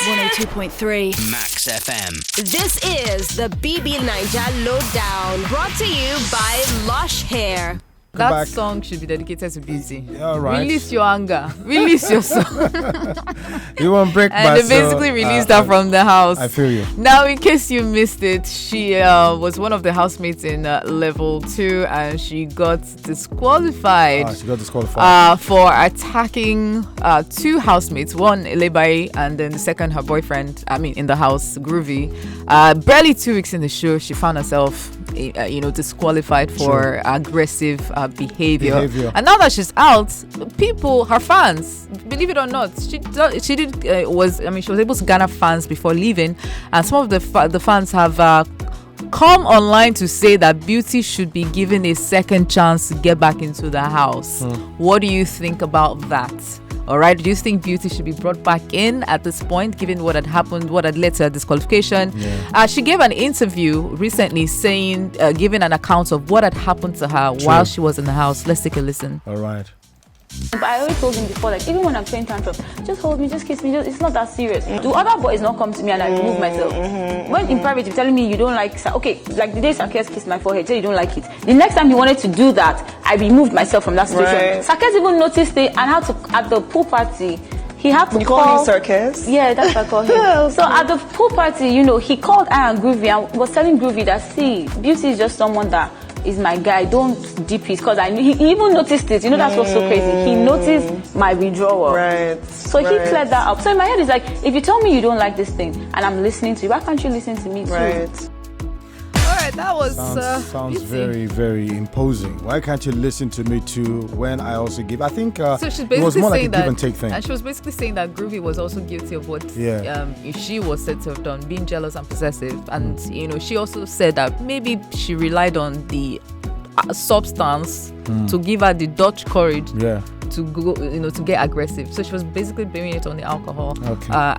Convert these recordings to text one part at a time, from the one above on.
102.3 Maxfm. This is the BB Niger Lowdown, brought to you by Lush Hair. That song should be dedicated to Beauty. All right. Release your anger. Release your song. You won't break And they basically released her from the house. I feel you. Now, in case you missed it, she was one of the housemates in level 2, and she got disqualified. She got disqualified for attacking 2 housemates, one Elebai and then the second her boyfriend. In the house, Groovy. Barely 2 weeks in the show, she found herself disqualified for aggressive behavior. And now that she's out, people, her fans, believe it or not, she was able to garner fans before leaving, and some of the fans have come online to say that Beauty should be given a second chance to get back into the house. What do you think about that? All right, do you think Beauty should be brought back in at this point, given what had happened, what had led to her disqualification? She gave an interview recently saying, giving an account of what had happened to her while she was in the house. Let's take a listen. All right. But I always told him before, like, even when I'm playing tantrum, just hold me, just kiss me, it's not that serious. Do other boys not come to me and I remove myself? When in private you're telling me you don't like, okay, like the day Sakes kissed my forehead, say you don't like it. The next time he wanted to do that, I removed myself from that situation. Right. Sakes even noticed it and had to, at the pool party, he had to call him Circus? Yeah, that's what I call him. So at the pool party, he called I and Groovy and was telling Groovy that, see, Beauty is just someone that is my guy, don't dip his, because he even noticed it. That's what's so crazy. He noticed my withdrawal. Right. So he cleared that up. So in my head, it's like, if you tell me you don't like this thing and I'm listening to you, why can't you listen to me too? Right. All right, that was sounds Beauty. very, very imposing. Why can't you listen to me too when I also give? I think so she's basically it was more like a saying give and take thing. And she was basically saying that Groovy was also guilty of what she was said to have done, being jealous and possessive. And she also said that maybe she relied on the substance to give her the Dutch courage to go, to get aggressive. So she was basically blaming it on the alcohol.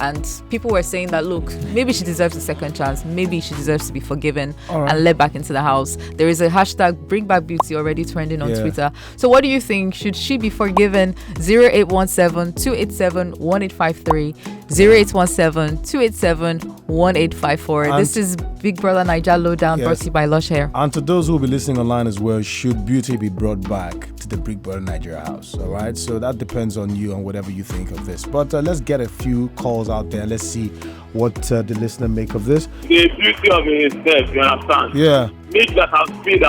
And people were saying that, look, maybe she deserves a second chance. Maybe she deserves to be forgiven and let back into the house. There is a hashtag Bring Back Beauty already trending on Twitter. So what do you think? Should she be forgiven? 0817-287-1853. 0817-287-1854. This is Big Brother Niger Lowdown, brought to you by Lush Hair. And to those who will be listening online as well, should Beauty be brought back to the Big Brother Niger house? All right, so that depends on you and whatever you think of this. But let's get a few calls out there. Let's see what the listener make of this. The beauty of it is death, you understand? Yeah. Make that her speed,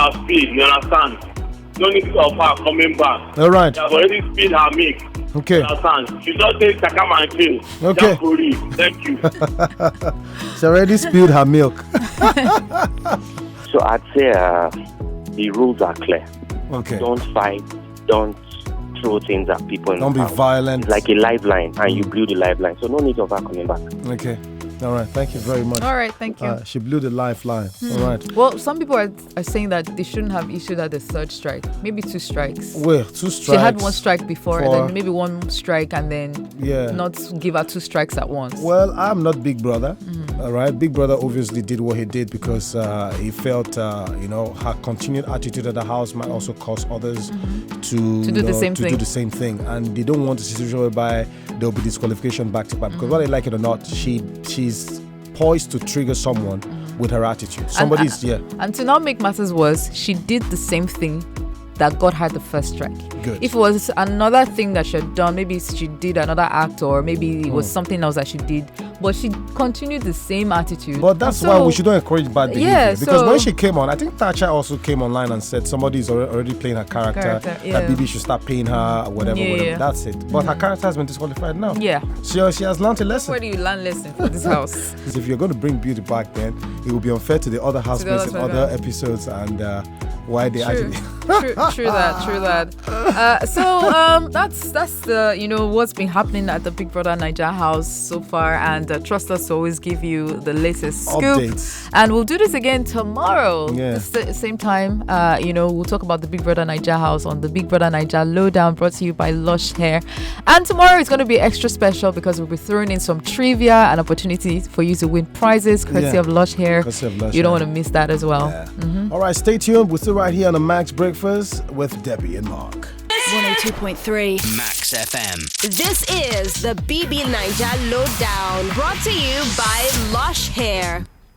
you understand? Don't need to offer coming back. All right. She has already speed her milk. Okay. You understand? She just takes Sakama and chill. Okay. Just for you. Thank you. She already spilled her milk. So I'd say the rules are clear. Okay. Don't fight. Don't throw things at people. Don't be violent. It's like a lifeline, and you blew the lifeline. So no need of her coming back. Okay. All right. Thank you very much. All right. Thank you. She blew the lifeline. All right. Well, some people are saying that they shouldn't have issued her the third strike. Maybe 2 strikes. Well, 2 strikes. She had 1 strike before, and then maybe 1 strike, and then not give her 2 strikes at once. Well, I'm not Big Brother. All right. Big Brother obviously did what he did because he felt, her continued attitude at the house might also cause others to do the same thing. And they don't want a situation whereby there'll be disqualification back to back. Because whether they like it or not, she's poised to trigger someone with her attitude. And to not make matters worse, she did the same thing that got her the first strike. Good. If it was another thing that she had done, maybe she did another act, or maybe it was something else that she did, but she continued the same attitude. But that's why we shouldn't encourage bad behavior. Yeah, because when she came on, I think Thatcher also came online and said somebody's already playing her character. That BB should start paying her, whatever. That's it. But her character has been disqualified now. Yeah. She has learned a lesson. Where do you learn lesson for this house? If you're going to bring Beauty back, then it will be unfair to the other housemates in other episodes and why they actually... True that. So that's the what's been happening at the Big Brother Niger house so far, and trust us to always give you the latest scoop. Updates. And we'll do this again tomorrow. Yeah. Same time. We'll talk about the Big Brother Niger house on the Big Brother Niger Lowdown, brought to you by Lush Hair. And tomorrow is going to be extra special because we'll be throwing in some trivia and opportunities for you to win prizes courtesy of Lush Hair. You don't want to miss that as well. Yeah. All right, stay tuned. We're still right here on the Max Breakfast with Debbie and Mark. This 102.3 Max FM. This is the BB Niger Lowdown, brought to you by Lush Hair.